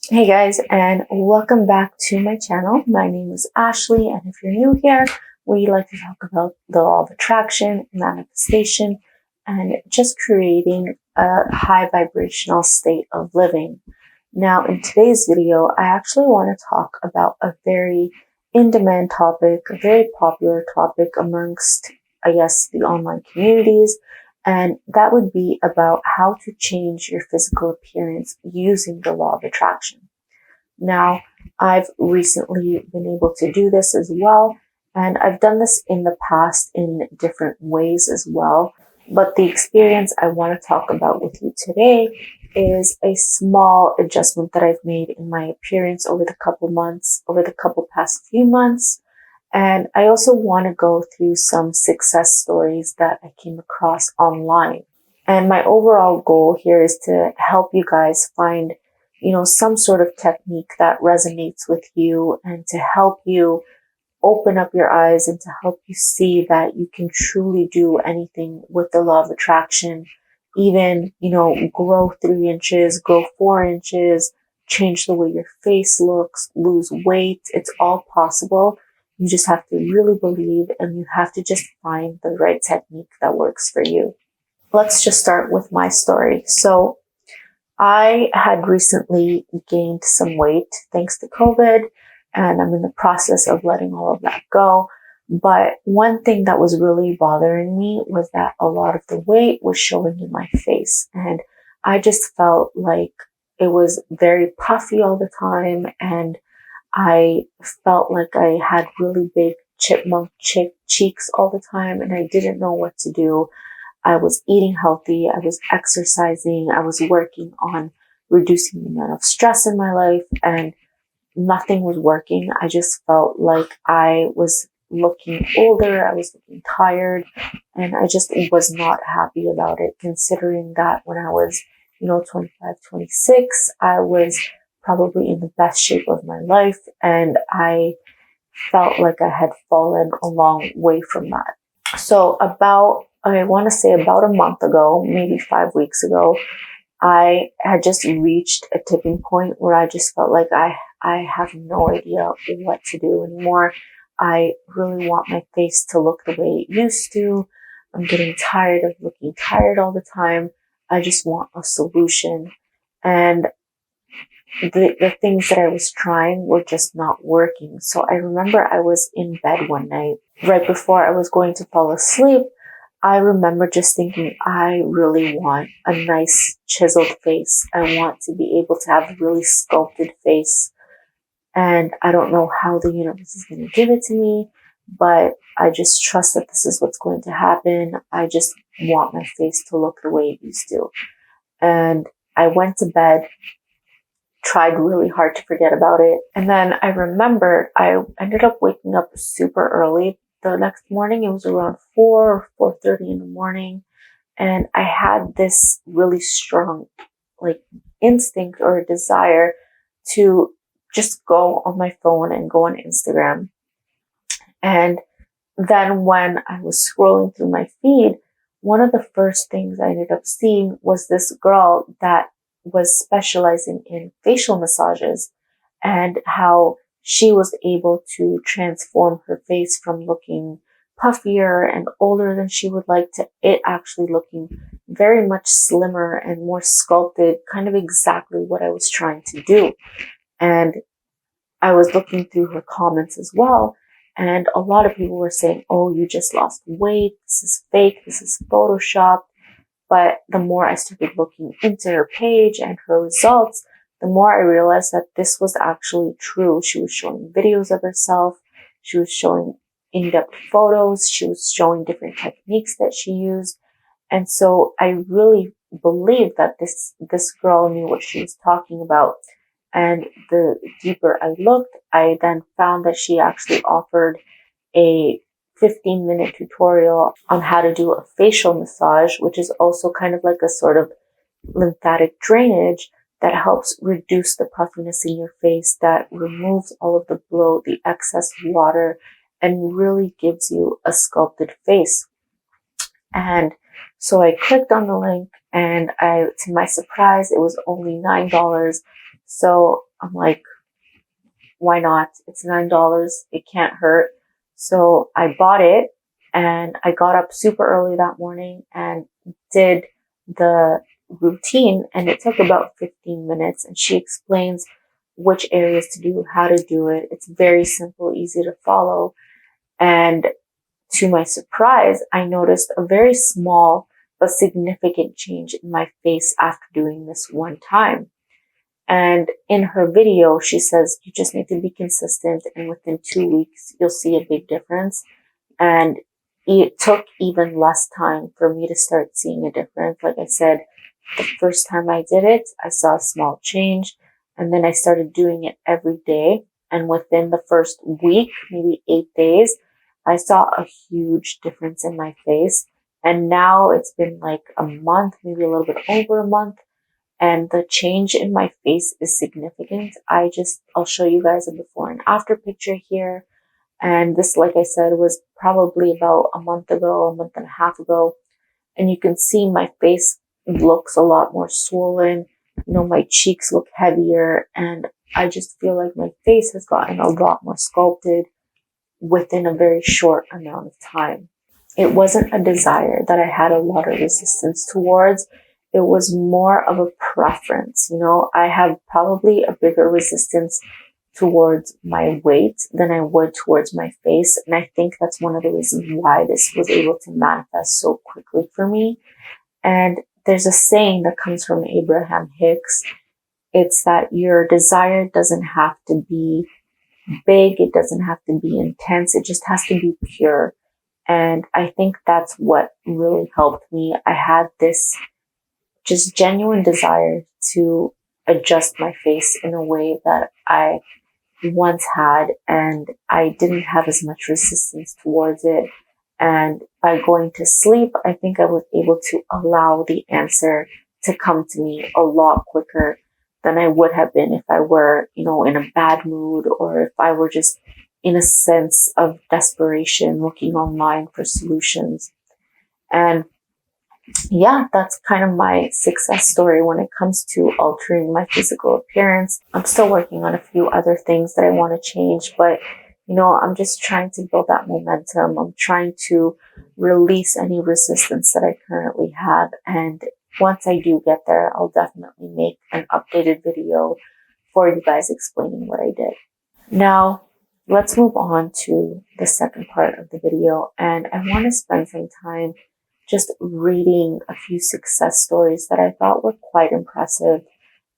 Hey guys, and welcome back to my channel. My name is Ashley, and if you're new here, we like to talk about the law of attraction, manifestation, and just creating a high vibrational state of living. Now, in today's video, I actually want to talk about a very in-demand topic, a very popular topic amongst, I guess, the online communities, and that would be about how to change your physical appearance using the law of attraction. Now, I've recently been able to do this as well, and I've done this in the past in different ways as well. But the experience I want to talk about with you today is a small adjustment that I've made in my appearance over the couple past few months. And I also want to go through some success stories that I came across online. And my overall goal here is to help you guys find, some sort of technique that resonates with you and to help you open up your eyes and to help you see that you can truly do anything with the law of attraction. Even, grow 3 inches, grow 4 inches, change the way your face looks, lose weight. It's all possible. You just have to really believe and you have to just find the right technique that works for you. Let's just start with my story. So I had recently gained some weight thanks to COVID, and I'm in the process of letting all of that go. But one thing that was really bothering me was that a lot of the weight was showing in my face, and I just felt like it was very puffy all the time, and I felt like I had really big chipmunk cheeks all the time, and I didn't know what to do. I was eating healthy, I was exercising, I was working on reducing the amount of stress in my life, and nothing was working. I just felt like I was looking older, I was looking tired, and I just was not happy about it, considering that when I was, 25, 26, I was probably in the best shape of my life, and I felt like I had fallen a long way from that. So I want to say about a month ago, maybe 5 weeks ago, I had just reached a tipping point where I just felt like I have no idea what to do anymore. I really want my face to look the way it used to. I'm getting tired of looking tired all the time. I just want a solution. And the things that I was trying were just not working. So I remember I was in bed one night, right before I was going to fall asleep. I remember just thinking, I really want a nice chiseled face. I want to be able to have a really sculpted face. And I don't know how the universe is going to give it to me, but I just trust that this is what's going to happen. I just want my face to look the way it used to. And I went to bed, tried really hard to forget about it. And then I remember I ended up waking up super early the next morning. It was around 4 or 4:30 in the morning. And I had this really strong, like, instinct or desire to just go on my phone and go on Instagram. And then when I was scrolling through my feed, one of the first things I ended up seeing was this girl that was specializing in facial massages and how she was able to transform her face from looking puffier and older than she would like to it actually looking very much slimmer and more sculpted, kind of exactly what I was trying to do. And I was looking through her comments as well. And a lot of people were saying, oh, you just lost weight. This is fake. This is Photoshop. But the more I started looking into her page and her results, the more I realized that this was actually true. She was showing videos of herself. She was showing in-depth photos. She was showing different techniques that she used. And so I really believed that this girl knew what she was talking about. And the deeper I looked, I then found that she actually offered a 15-minute tutorial on how to do a facial massage, which is also kind of like a sort of lymphatic drainage that helps reduce the puffiness in your face, that removes all of the bloat, the excess water, and really gives you a sculpted face. And so I clicked on the link, and to my surprise, it was only $9 So I'm like, why not? It's $9. It can't hurt. So I bought it and I got up super early that morning and did the routine, and it took about 15 minutes, and she explains which areas to do, how to do it. It's very simple, easy to follow. And to my surprise, I noticed a very small but significant change in my face after doing this one time. And in her video, she says, you just need to be consistent, and within 2 weeks, you'll see a big difference. And it took even less time for me to start seeing a difference. Like I said, the first time I did it, I saw a small change, and then I started doing it every day. And within the first week, maybe 8 days, I saw a huge difference in my face. And now it's been like a month, maybe a little bit over a month, and the change in my face is significant. I'll show you guys a before and after picture here. And this, like I said, was probably about a month ago, a month and a half ago. And you can see my face looks a lot more swollen. You know, my cheeks look heavier, and I just feel like my face has gotten a lot more sculpted within a very short amount of time. It wasn't a desire that I had a lot of resistance towards. It was more of a preference. You know, I have probably a bigger resistance towards my weight than I would towards my face. And I think that's one of the reasons why this was able to manifest so quickly for me. And there's a saying that comes from Abraham Hicks. It's that your desire doesn't have to be big. It doesn't have to be intense. It just has to be pure. And I think that's what really helped me. I had this just genuine desire to adjust my face in a way that I once had, and I didn't have as much resistance towards it. And by going to sleep, I think I was able to allow the answer to come to me a lot quicker than I would have been if I were, you know, in a bad mood, or if I were just in a sense of desperation looking online for solutions. And yeah, that's kind of my success story when it comes to altering my physical appearance. I'm still working on a few other things that I want to change, but you know, I'm just trying to build that momentum. I'm trying to release any resistance that I currently have. And once I do get there, I'll definitely make an updated video for you guys explaining what I did. Now, let's move on to the second part of the video. And I want to spend some time just reading a few success stories that I thought were quite impressive.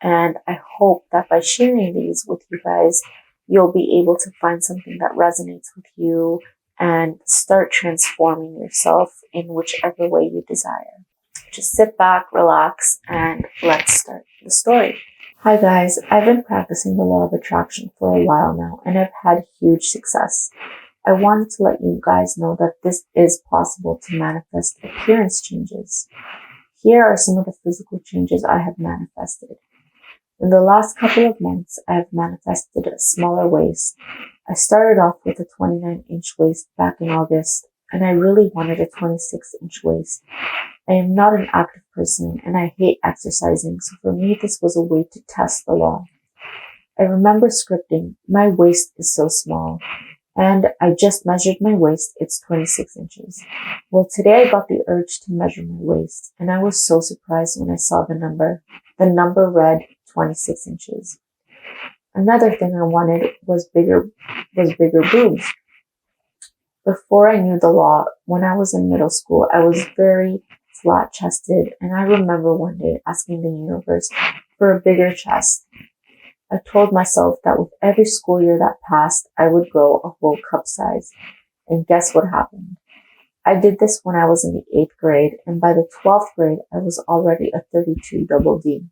And I hope that by sharing these with you guys, you'll be able to find something that resonates with you and start transforming yourself in whichever way you desire. Just sit back, relax, and let's start the story. Hi guys, I've been practicing the law of attraction for a while now, and I've had huge success. I wanted to let you guys know that this is possible to manifest appearance changes. Here are some of the physical changes I have manifested. In the last couple of months, I have manifested a smaller waist. I started off with a 29-inch waist back in August, and I really wanted a 26-inch waist. I am not an active person, and I hate exercising, so for me this was a way to test the law. I remember scripting, my waist is so small. And I just measured my waist, it's 26 inches. Well, today I got the urge to measure my waist, and I was so surprised when I saw the number. The number read 26 inches. Another thing I wanted was bigger boobs. Before I knew the law, when I was in middle school, I was very flat-chested, and I remember one day asking the universe for a bigger chest. I told myself that with every school year that passed, I would grow a whole cup size. And guess what happened? I did this when I was in the 8th grade, and by the 12th grade, I was already a 32 double D.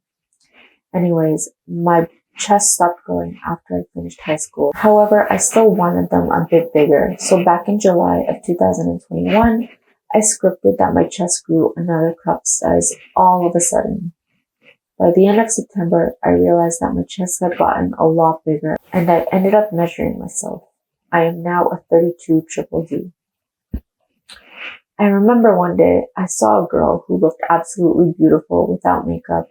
Anyways, my chest stopped growing after I finished high school. However, I still wanted them a bit bigger. So back in July of 2021, I scripted that my chest grew another cup size all of a sudden. By the end of September, I realized that my chest had gotten a lot bigger, and I ended up measuring myself. I am now a 32 triple D. I remember one day I saw a girl who looked absolutely beautiful without makeup.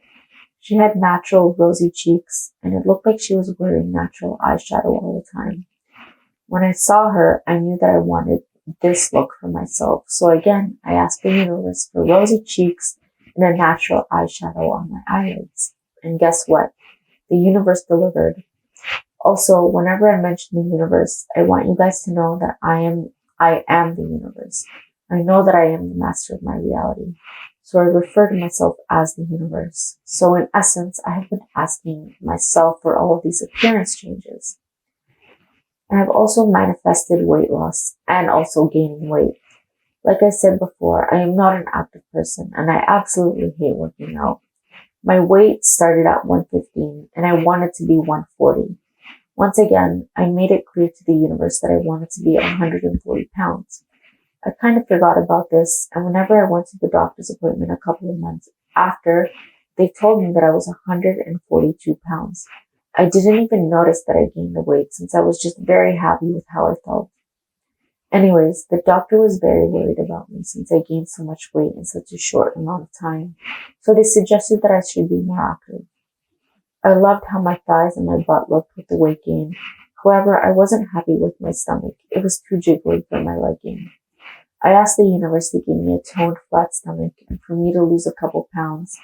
She had natural rosy cheeks, and it looked like she was wearing natural eyeshadow all the time. When I saw her, I knew that I wanted this look for myself. So again, I asked the universe for rosy cheeks and a natural eyeshadow on my eyelids. And guess what? The universe delivered. Also, whenever I mention the universe, I want you guys to know that I am the universe. I know that I am the master of my reality. So I refer to myself as the universe. So in essence, I have been asking myself for all of these appearance changes. I have also manifested weight loss and also gaining weight. Like I said before, I am not an active person and I absolutely hate working out. My weight started at 115 and I wanted to be 140. Once again, I made it clear to the universe that I wanted to be 140 pounds. I kind of forgot about this, and whenever I went to the doctor's appointment a couple of months after, they told me that I was 142 pounds. I didn't even notice that I gained the weight since I was just very happy with how I felt. Anyways, the doctor was very worried about me since I gained so much weight in such a short amount of time, so they suggested that I should be more active. I loved how my thighs and my butt looked with the weight gain. However, I wasn't happy with my stomach. It was too jiggly for my liking. I asked the universe to give me a toned, flat stomach and for me to lose a couple pounds.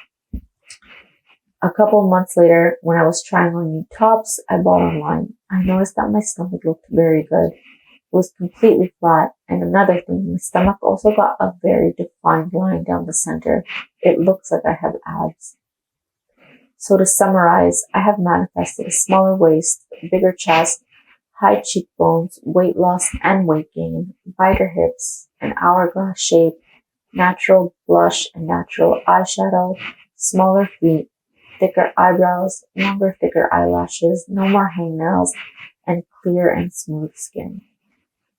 A couple of months later, when I was trying on new tops I bought online, I noticed that my stomach looked very good. It was completely flat, and another thing, my stomach also got a very defined line down the center. It looks like I have abs. So to summarize, I have manifested a smaller waist, bigger chest, high cheekbones, weight loss and weight gain, wider hips, an hourglass shape, natural blush and natural eyeshadow, smaller feet, thicker eyebrows, longer, thicker eyelashes, no more hangnails, and clear and smooth skin.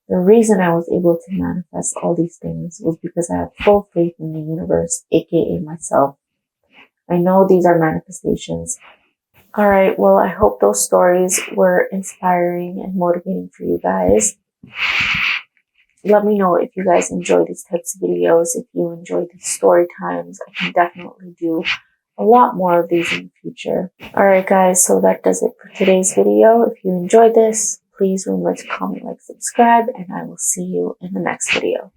The reason I was able to manifest all these things was because I have full faith in the universe, aka myself. I know these are manifestations. Alright, well, I hope those stories were inspiring and motivating for you guys. Let me know if you guys enjoy these types of videos, if you enjoy these story times. I can definitely do a lot more of these in the future. Alright guys, so that does it for today's video. If you enjoyed this, please remember to comment, like, subscribe, and I will see you in the next video.